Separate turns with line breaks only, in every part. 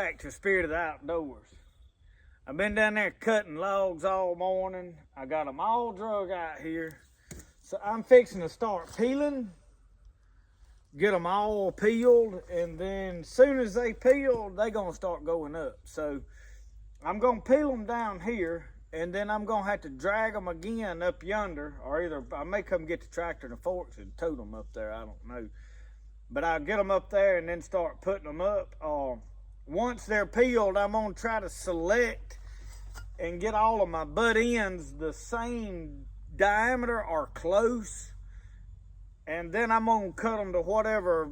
back to Spirit of the Outdoors. I've been down there cutting logs all morning. I got them all drug out here. So I'm fixing to start peeling, get them all peeled, and then as soon as they peel, they're gonna start going up. So I'm gonna peel them down here, and then I'm gonna have to drag them again up yonder, or either I may come get the tractor and the forks and tote them up there, I don't know. But I'll get them up there and then start putting them up. Once they're peeled, I'm gonna try to select and get all of my butt ends the same diameter or close. And then I'm gonna cut them to whatever,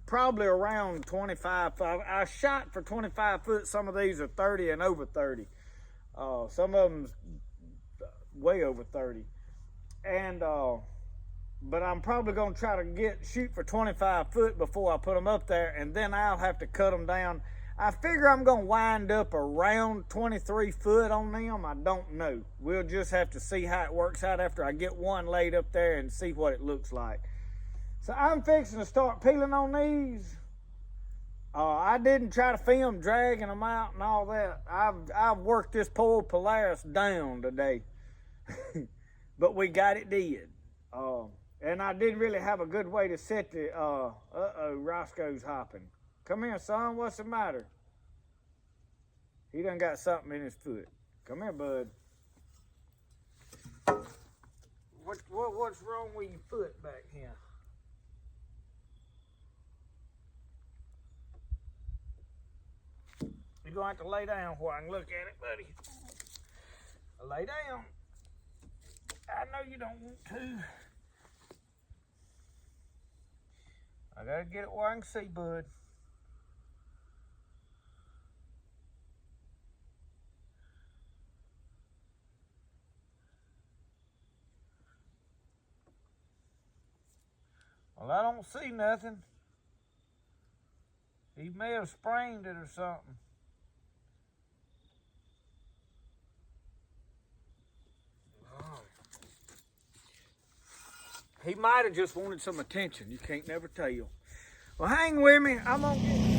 probably around 25. I shot for 25 foot. Some of these are 30 and over 30. Some of them way over 30. And but I'm probably gonna try to shoot for 25 foot before I put them up there, and then I'll have to cut them down. I figure I'm gonna wind up around 23 foot on them. I don't know. We'll just have to see how it works out after I get one laid up there and see what it looks like. So I'm fixing to start peeling on these. I didn't try to film dragging them out and all that. I've worked this poor Polaris down today, but we got it did. And I didn't really have a good way to set the, Roscoe's hopping. Come here, son, what's the matter? He done got something in his foot. Come here, bud. What's wrong with your foot back here? You're gonna have to lay down where I can look at it, buddy. Lay down. I know you don't want to. I gotta get it where I can see, bud. Well, I don't see nothing. He may have sprained it or something. He might have just wanted some attention. You can't never tell. Well, hang with me. I'm gonna get...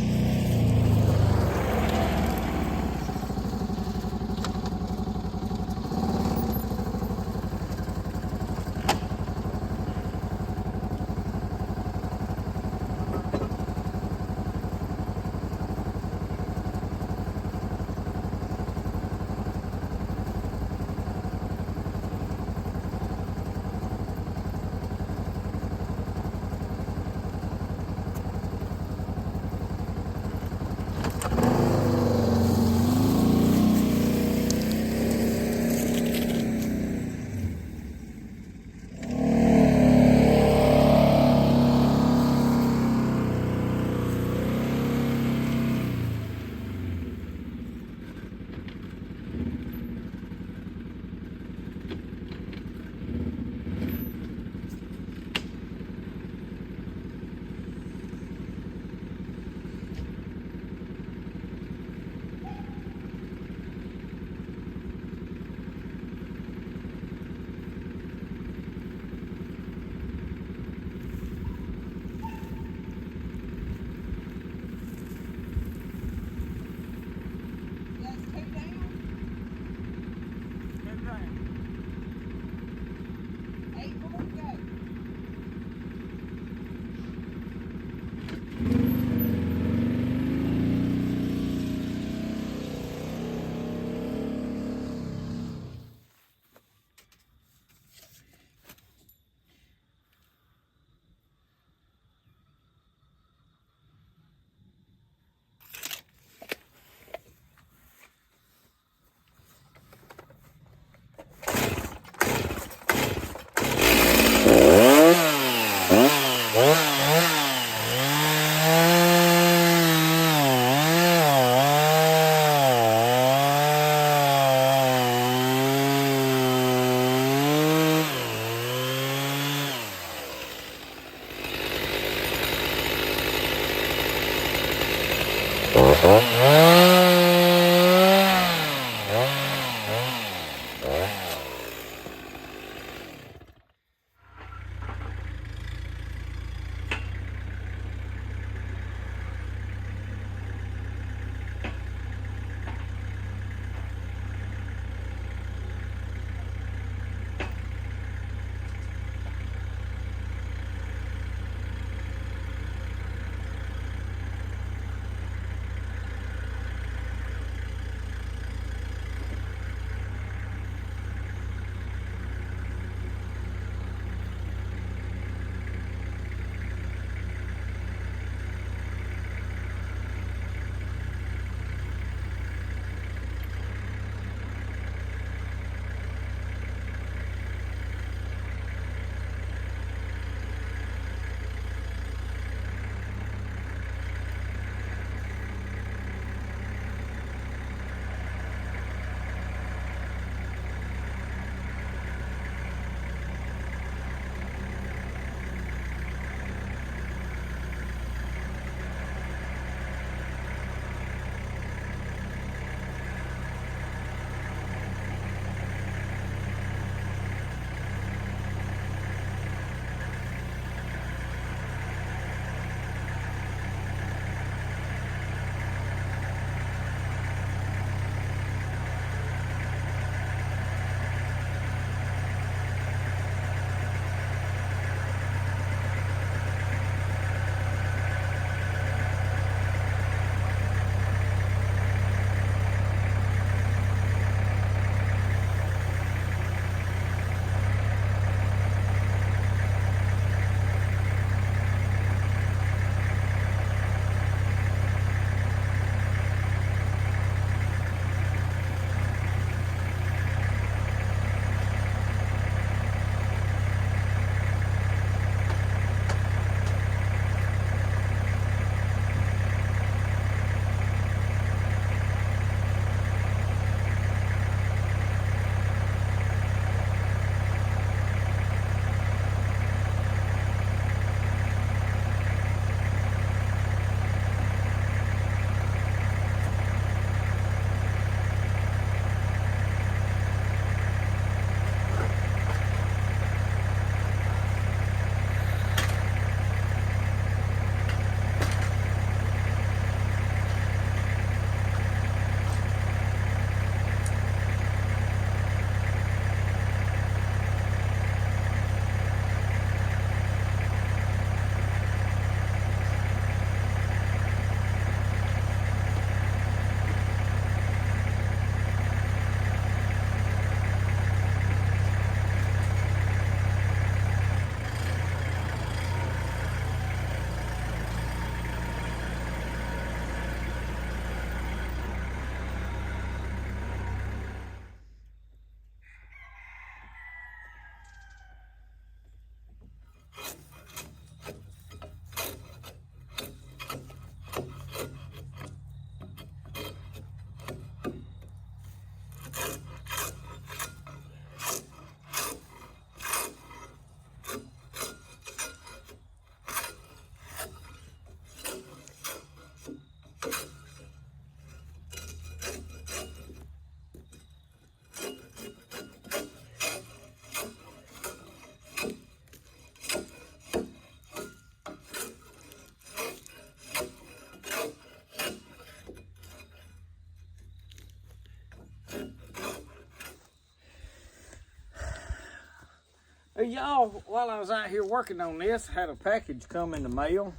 y'all, while I was out here working on this, I had a package come in the mail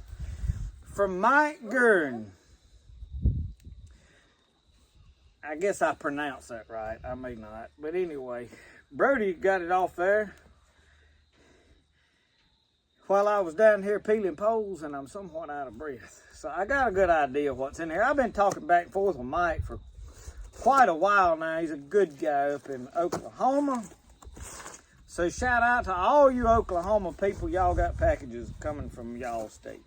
from Mike Gurn. I guess I pronounced that right. I may not. But anyway, Brody got it off there while I was down here peeling poles, and I'm somewhat out of breath. So I got a good idea of what's in here. I've been talking back and forth with Mike for quite a while now. He's a good guy up in Oklahoma. So shout out to all you Oklahoma people. Y'all got packages coming from y'all state.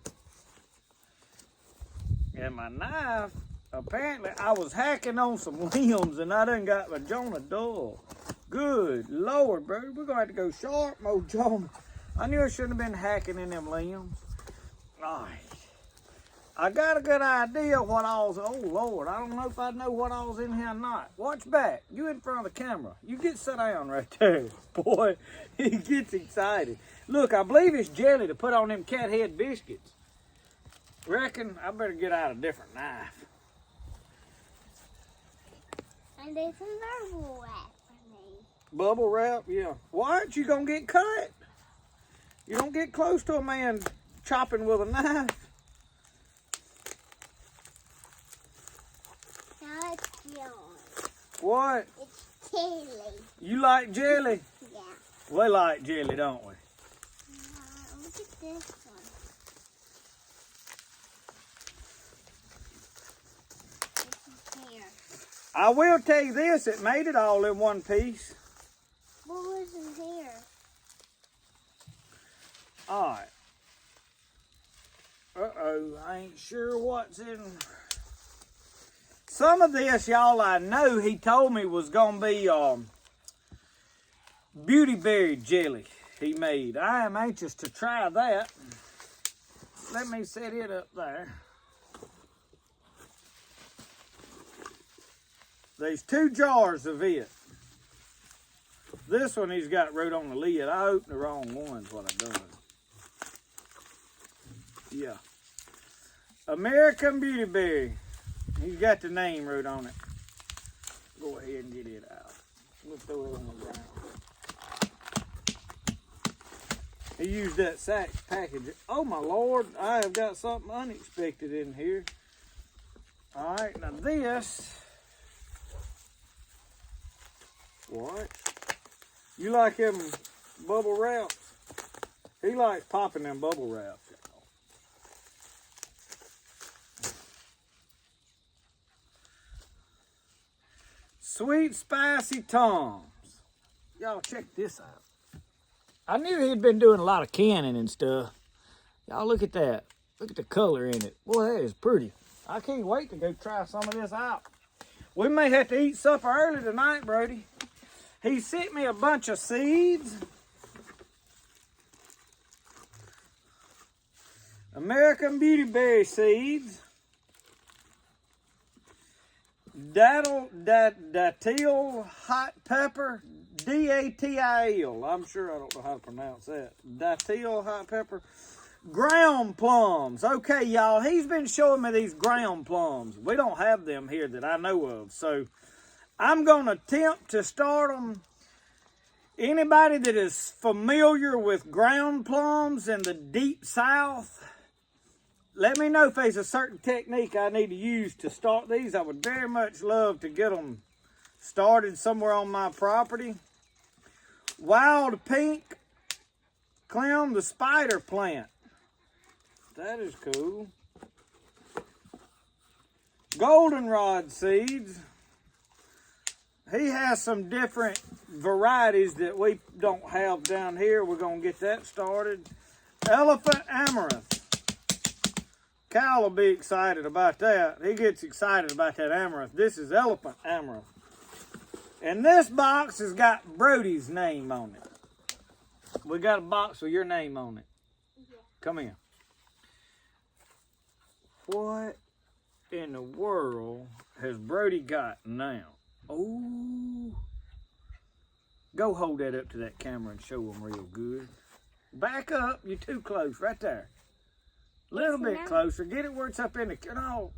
And my knife, apparently I was hacking on some limbs and I done got my Jonah dull. Good Lord, bro. We're going to have to go sharp, Mo Jonah. I knew I shouldn't have been hacking in them limbs. All right. I got a good idea what all's, oh Lord, I don't know if I know what all's in here or not. Watch back. You in front of the camera. You get sit down right there. Boy, he gets excited. Look, I believe it's jelly to put on them cat head biscuits. Reckon I better get out a different knife.
And there's some bubble wrap for me.
Bubble wrap? Yeah. Why aren't you going to get cut? You don't get close to a man chopping with a knife.
Now it's jelly.
What?
It's jelly.
You like jelly?
Yeah.
We like jelly, don't we?
Look at this one. This is here.
I will tell you this, it made it all in one piece.
What was in here?
All right. Uh-oh, I ain't sure what's in. Some of this, y'all, I know he told me was going to be beauty berry jelly he made. I am anxious to try that. Let me set it up there. There's 2 jars of it. This one he's got wrote on the lid. I opened the wrong one is what I done. Yeah. American Beauty Berry. He's got the name wrote on it. Go ahead and get it out. We'll throw it on the ground. He used that sack package. Oh my Lord, I have got something unexpected in here. All right, now this. What? You like them bubble wraps? He likes popping them bubble wraps. Sweet Spicy Toms. Y'all check this out. I knew he'd been doing a lot of canning and stuff. Y'all look at that. Look at the color in it. Boy, that is pretty. I can't wait to go try some of this out. We may have to eat supper early tonight, Brody. He sent me a bunch of seeds. American Beauty Berry seeds. Datil hot pepper, D-A-T-I-L. I'm sure I don't know how to pronounce that. Datil hot pepper. Ground plums. Okay, y'all, he's been showing me these ground plums. We don't have them here that I know of, so I'm going to attempt to start them. Anybody that is familiar with ground plums in the deep south, let me know if there's a certain technique I need to use to start these. I would very much love to get them started somewhere on my property. Wild pink clown the spider plant. That is cool. Goldenrod seeds. He has some different varieties that we don't have down here. We're going to get that started. Elephant amaranth. Cal will be excited about that. He gets excited about that amaranth. This is elephant amaranth. And this box has got Brody's name on it. We got a box with your name on it.
Yeah.
Come here. What in the world has Brody got now? Oh. Go hold that up to that camera and show them real good. Back up. You're too close. Right there. A little bit closer. Get it where it's up in the... No.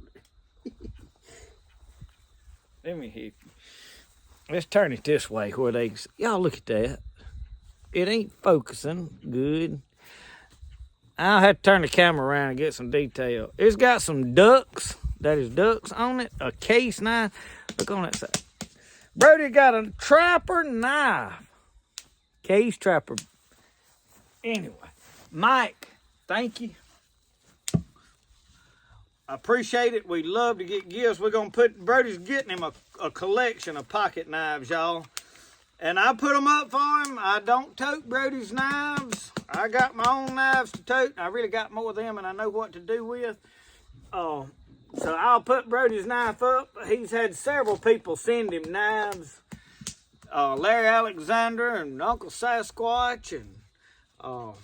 Let me hit you. Let's turn it this way where they... Y'all look at that. it ain't focusing good. I'll have to turn the camera around and get some detail. It's got some ducks. That is ducks on it. A case knife. Look on that side. Brody got a trapper knife. Case trapper. Anyway, Mike, thank you. I appreciate it. We love to get gifts. We're going to put, Brody's getting him a collection of pocket knives, y'all. And I put them up for him. I don't tote Brody's knives. I got my own knives to tote. I really got more of them and I know what to do with. So I'll put Brody's knife up. He's had several people send him knives. Larry Alexander and Uncle Sasquatch. And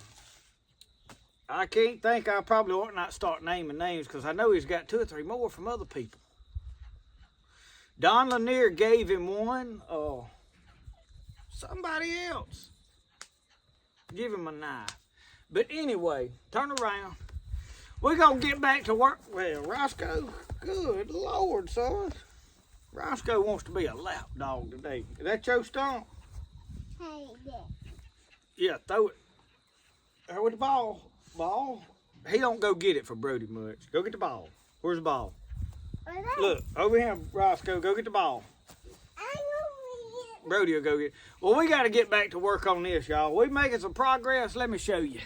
I can't think. I probably ought not start naming names because I know he's got 2 or 3 more from other people. Don Lanier gave him one. Somebody else give him a knife. But anyway, turn around. We're going to get back to work. Well, Roscoe, good Lord, son. Roscoe wants to be a lap dog today. Is that your stump?
Hey, yeah.
Yeah, throw it. There with the ball. Ball. He don't go get it for Brody much. Go get the ball. Where's the ball? Look, over here, Roscoe. Go get the ball. Brody will go get it. Well, we got to get back to work on this, y'all. We making some progress. Let me show you.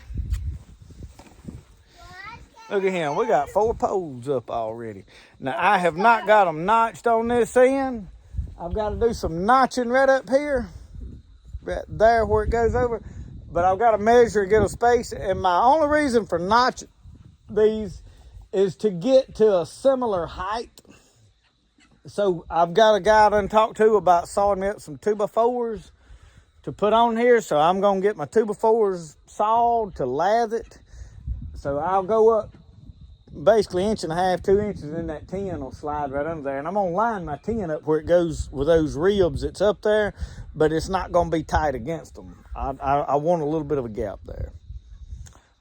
Look at him. We got 4 poles up already. Now, I have not got them notched on this end. I've got to do some notching right up here. Right there where it goes over. But I've got to measure and get a space. And my only reason for notching these is to get to a similar height. So I've got a guy I done talked to about sawing me up some 2x4s to put on here. So I'm going to get my 2x4s sawed to lathe it. So I'll go up basically 1.5 inches, 2 inches, and that tin will slide right under there. And I'm going to line my tin up where it goes with those ribs that's up there, but it's not going to be tight against them. I want a little bit of a gap there.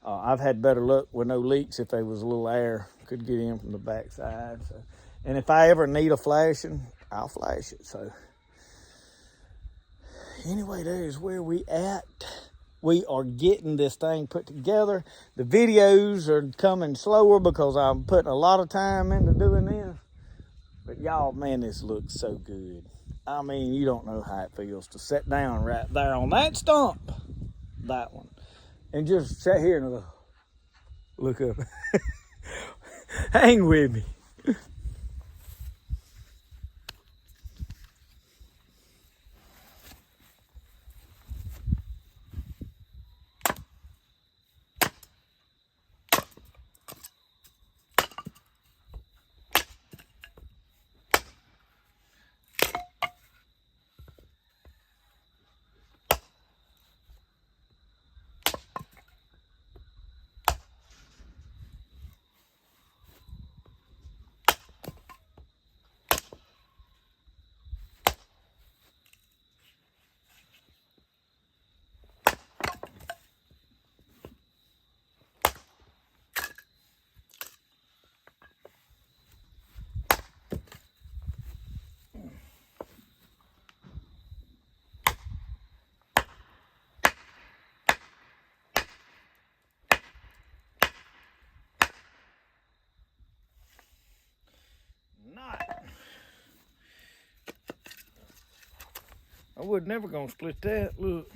I've had better luck with no leaks if there was a little air could get in from the backside. So. And if I ever need a flashing, I'll flash it. So anyway, there's where we at. We are getting this thing put together. The videos are coming slower because I'm putting a lot of time into doing this. But y'all, man, this looks so good. I mean, you don't know how it feels to sit down right there on that stump, that one, and just sit here and look up. Hang with me. I was never gonna split that. Look.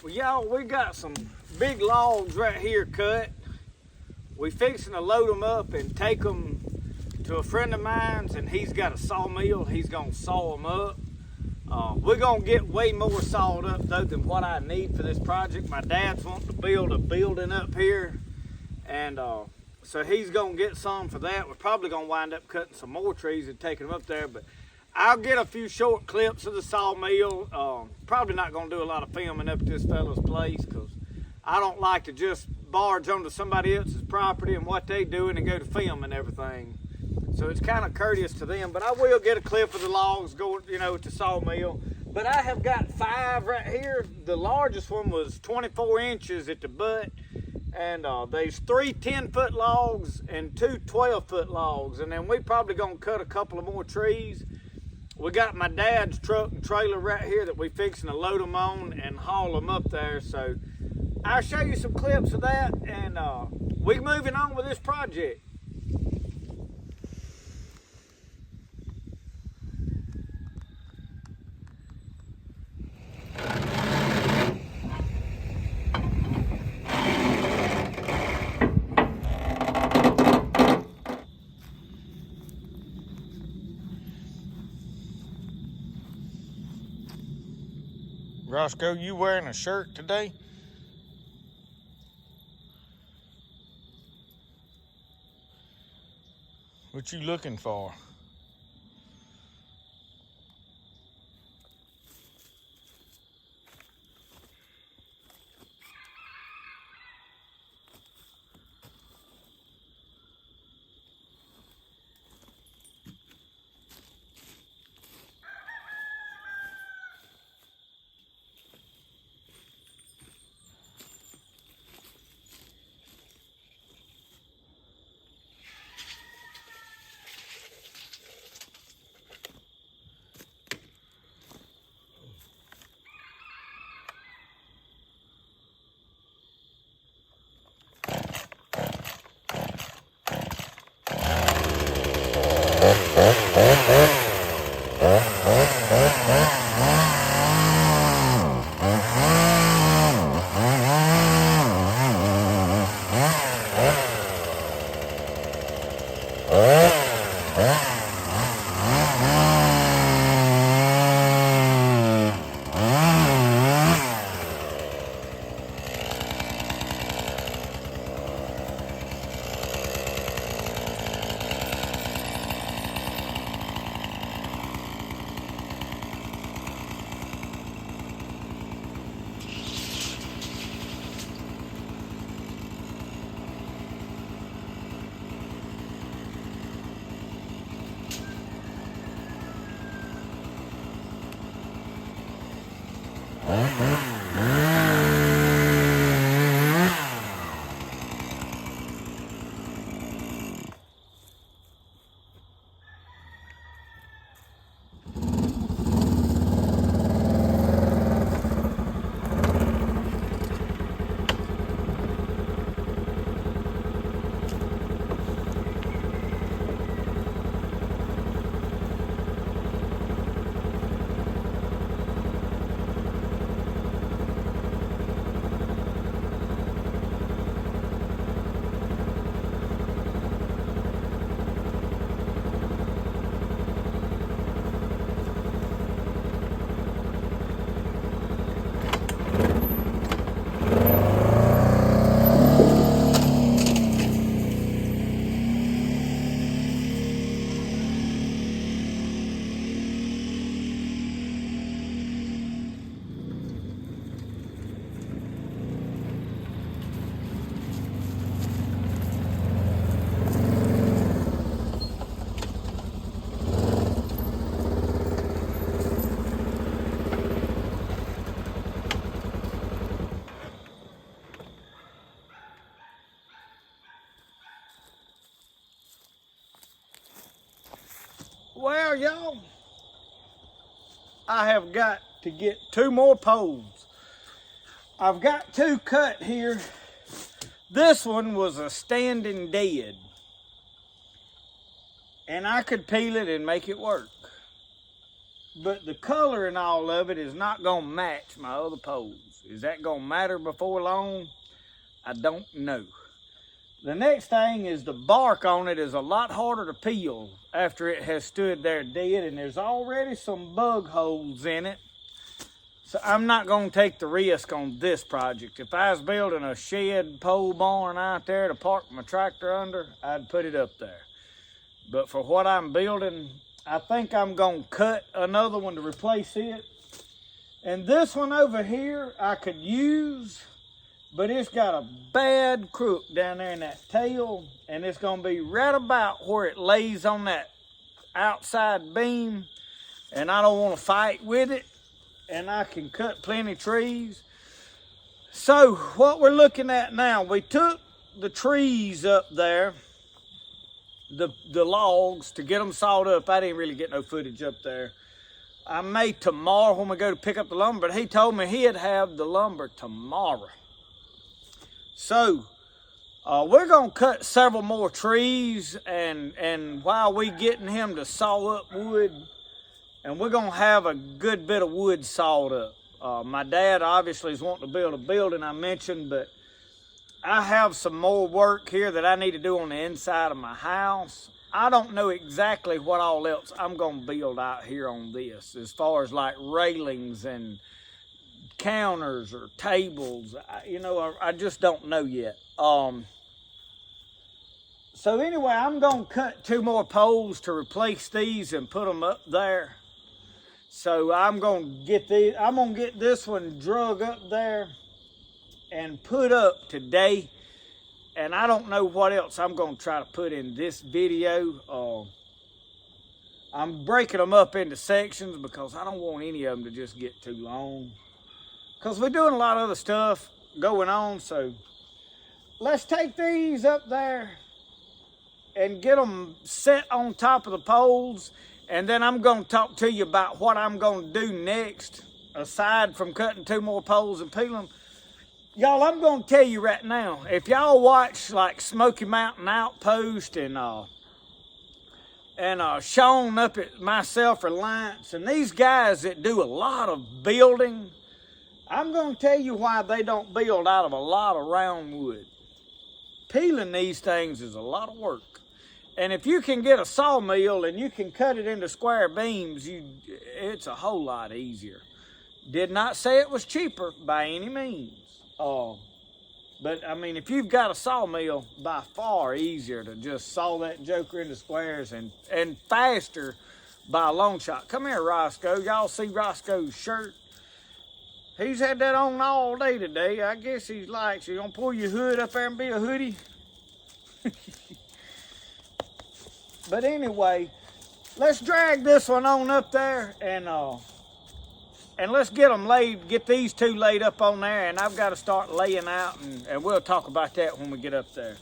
Well, y'all, we got some big logs right here cut. We fixing to load them up and take them to a friend of mine's, and he's got a sawmill. He's gonna saw them up. We're gonna get way more sawed up though than what I need for this project. My dad's wanting to build a building up here, and so he's gonna get some for that. We're probably gonna wind up cutting some more trees and taking them up there, but I'll get a few short clips of the sawmill. Probably not gonna do a lot of filming up at this fella's place because I don't like to just barge onto somebody else's property and what they doing and go to film and everything. So it's kind of courteous to them, but I will get a clip of the logs going, you know, to sawmill. But I have got 5 right here. The largest one was 24 inches at the butt, and there's 3 10-foot logs and 2 12-foot logs, and then we probably gonna cut a couple of more trees. We got my dad's truck and trailer right here that we fixing to load them on and haul them up there. So I'll show you some clips of that, and we're moving on with this project. Roscoe, you wearing a shirt today? What you looking for? Well, y'all, I have got to get 2 more poles. I've got 2 cut here. This one was a standing dead, and I could peel it and make it work. But the color and all of it is not gonna match my other poles. Is that gonna matter before long? I don't know. The next thing is the bark on it is a lot harder to peel after it has stood there dead, and there's already some bug holes in it. So I'm not gonna take the risk on this project. If I was building a shed pole barn out there to park my tractor under, I'd put it up there. But for what I'm building, I think I'm gonna cut another one to replace it. And this one over here I could use, but it's got a bad crook down there in that tail, and it's gonna be right about where it lays on that outside beam, and I don't wanna fight with it, and I can cut plenty of trees. So what we're looking at now, we took the trees up there, the logs, to get them sawed up. I didn't really get no footage up there. I may tomorrow when we go to pick up the lumber, but he told me he'd have the lumber tomorrow. So we're gonna cut several more trees, and while we getting him to saw up wood, and we're gonna have a good bit of wood sawed up. My dad obviously is wanting to build a building, I mentioned, but I have some more work here that I need to do on the inside of my house. I don't know exactly what all else I'm gonna build out here on this, as far as like railings and counters or tables. I just don't know yet. So anyway, I'm gonna cut 2 more poles to replace these and put them up there. So I'm gonna get this one drug up there and put up today. And I don't know what else I'm gonna try to put in this video. I'm breaking them up into sections because I don't want any of them to just get too long, because we're doing a lot of other stuff going on. So let's take these up there and get them set on top of the poles, and then I'm gonna talk to you about what I'm gonna do next, aside from cutting 2 more poles and peeling them. Y'all, I'm gonna tell you right now, if y'all watch like Smoky Mountain Outpost and Sean up at My Self-Reliance, and these guys that do a lot of building, I'm gonna tell you why they don't build out of a lot of round wood. Peeling these things is a lot of work. And if you can get a sawmill and you can cut it into square beams, it's a whole lot easier. Did not say it was cheaper by any means. But I mean, if you've got a sawmill, by far easier to just saw that joker into squares, and faster by a long shot. Come here, Roscoe. Y'all see Roscoe's shirt? He's had that on all day today. I guess he's like, so you gonna pull your hood up there and be a hoodie? But anyway, let's drag this one on up there, and let's get these 2 laid up on there, and I've got to start laying out, and we'll talk about that when we get up there.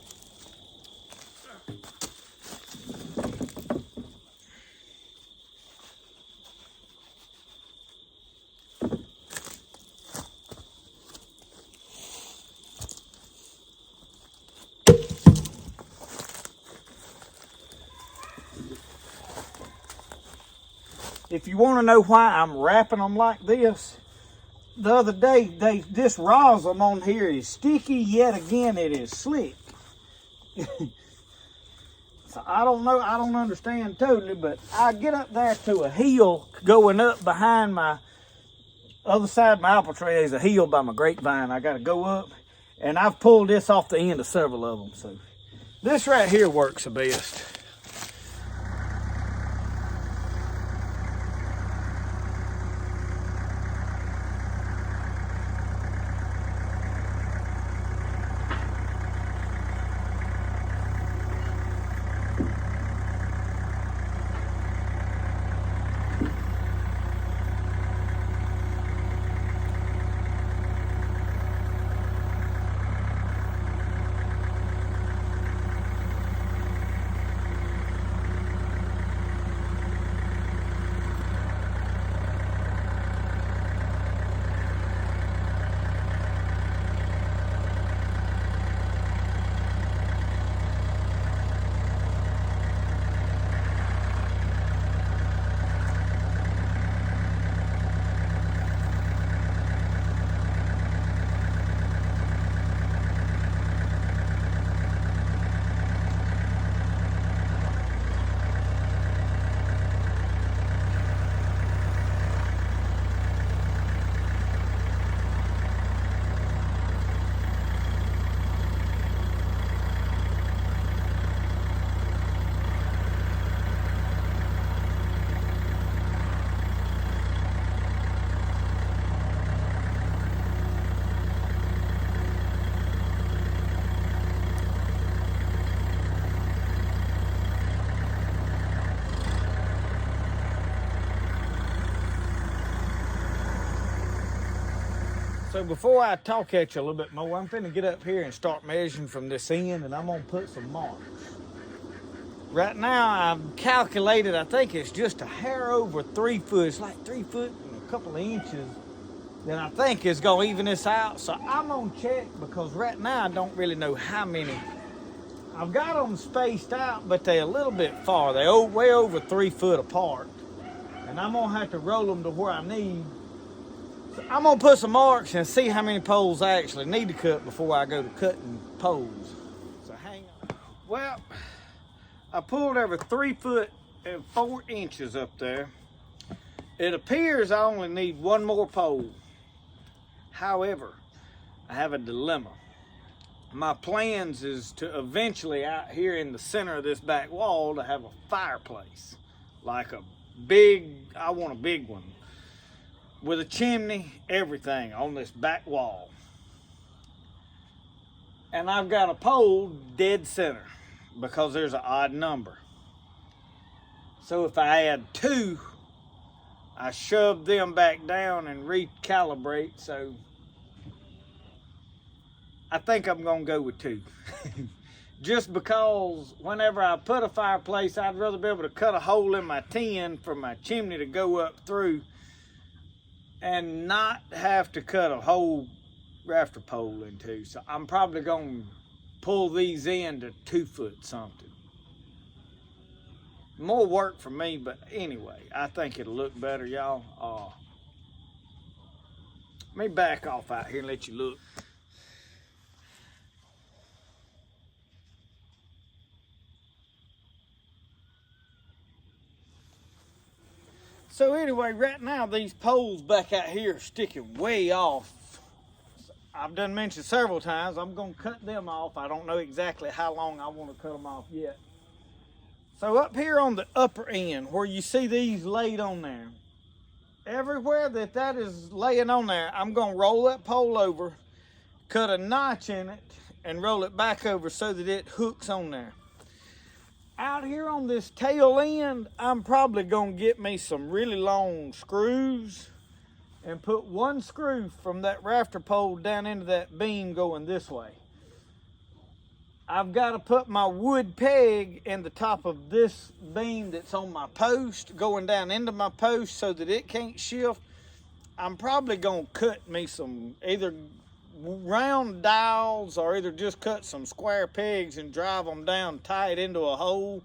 If you want to know why I'm wrapping them like this, the other day, this rosin on here is sticky, yet again it is slick. So I don't know, I don't understand totally, but I get up there to a hill going up behind my other side of my apple tree. There's a hill by my grapevine. I got to go up, and I've pulled this off the end of several of them. So this right here works the best. So before I talk at you a little bit more, I'm finna get up here and start measuring from this end, and I'm gonna put some marks. Right now, I've calculated, I think it's just a hair over 3 foot. It's like 3 foot and a couple of inches. Then I think it's gonna even this out. So I'm gonna check, because right now I don't really know how many. I've got them spaced out, but they're a little bit far. They're way over 3 foot apart. And I'm gonna have to roll them to where I need. So I'm gonna put some marks and see how many poles I actually need to cut before I go to cutting poles. So hang on. Well, I pulled over 3 foot and 4 inches up there. It appears I only need 1 more pole. However, I have a dilemma. My plans is to eventually, out here in the center of this back wall, to have a fireplace. Like a big, I want a big one, with a chimney, everything on this back wall. And I've got a pole dead center because there's an odd number. So if I add 2, I shove them back down and recalibrate. So I think I'm gonna go with 2. Just because whenever I put a fireplace, I'd rather be able to cut a hole in my tin for my chimney to go up through and not have to cut a whole rafter pole in 2. So I'm probably gonna pull these in to 2 foot something. More work for me, but anyway, I think it'll look better, y'all. Let me back off out here and let you look. So anyway, right now these poles back out here are sticking way off. I've done mentioned several times, I'm gonna cut them off. I don't know exactly how long I wanna cut them off yet. So up here on the upper end, where you see these laid on there, everywhere that is laying on there, I'm gonna roll that pole over, cut a notch in it, and roll it back over so that it hooks on there. Out here on this tail end, I'm probably gonna get me some really long screws and put 1 screw from that rafter pole down into that beam going this way. I've got to put my wood peg in the top of this beam that's on my post, going down into my post so that it can't shift. I'm probably gonna cut me some either round dowels or either just cut some square pegs and drive them down, tie it into a hole.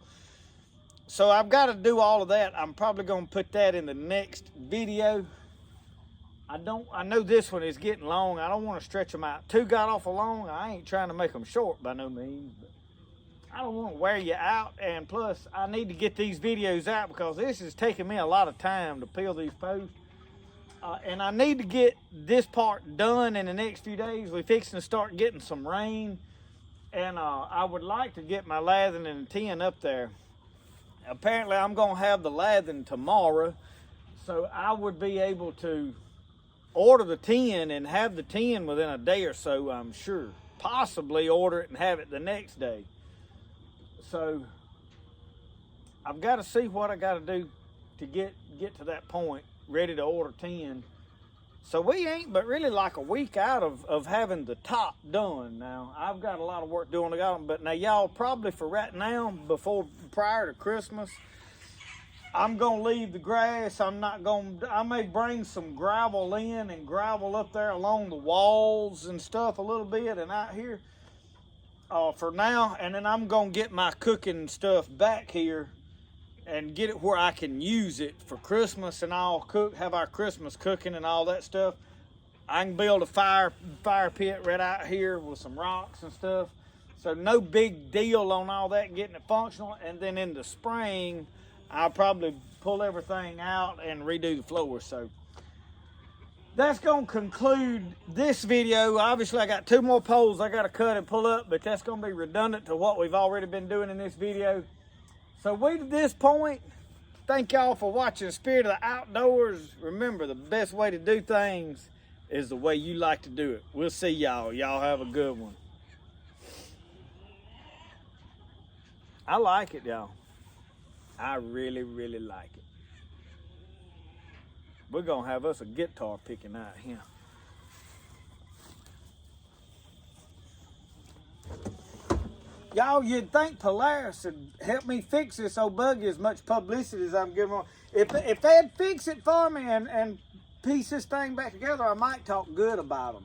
So I've got to do all of that. I'm probably gonna put that in the next video. I know this one is getting long. I don't want to stretch them out too god awful long. I ain't trying to make them short by no means, but I don't want to wear you out. And plus, I need to get these videos out because this is taking me a lot of time to peel these posts. And I need to get this part done in the next few days. We're fixing to start getting some rain. And I would like to get my lathing and tin up there. Apparently, I'm going to have the lathing tomorrow. So I would be able to order the tin and have the tin within a day or so, I'm sure. Possibly order it and have it the next day. So I've got to see what I got to do to get to that point, ready to order tin. So we ain't but really like a week out of having the top done. Now I've got a lot of work doing to got them, but now y'all, probably for right now, prior to Christmas, I'm gonna leave the grass. I may bring some gravel in and gravel up there along the walls and stuff a little bit and out here for now. And then I'm gonna get my cooking stuff back here and get it where I can use it for Christmas, and I'll have our Christmas cooking and all that stuff. I can build a fire pit right out here with some rocks and stuff. So no big deal on all that, getting it functional. And then in the spring, I'll probably pull everything out and redo the floor. So that's gonna conclude this video. Obviously, I got 2 more poles I gotta cut and pull up, but that's gonna be redundant to what we've already been doing in this video. So we, to this point, thank y'all for watching Spirit of the Outdoors. Remember, the best way to do things is the way you like to do it. We'll see y'all. Y'all have a good one. I like it, y'all. I really, really like it. We're gonna have us a guitar picking out here. Y'all, you'd think Polaris would help me fix this old buggy as much publicity as I'm giving them. If they'd fix it for me and piece this thing back together, I might talk good about them.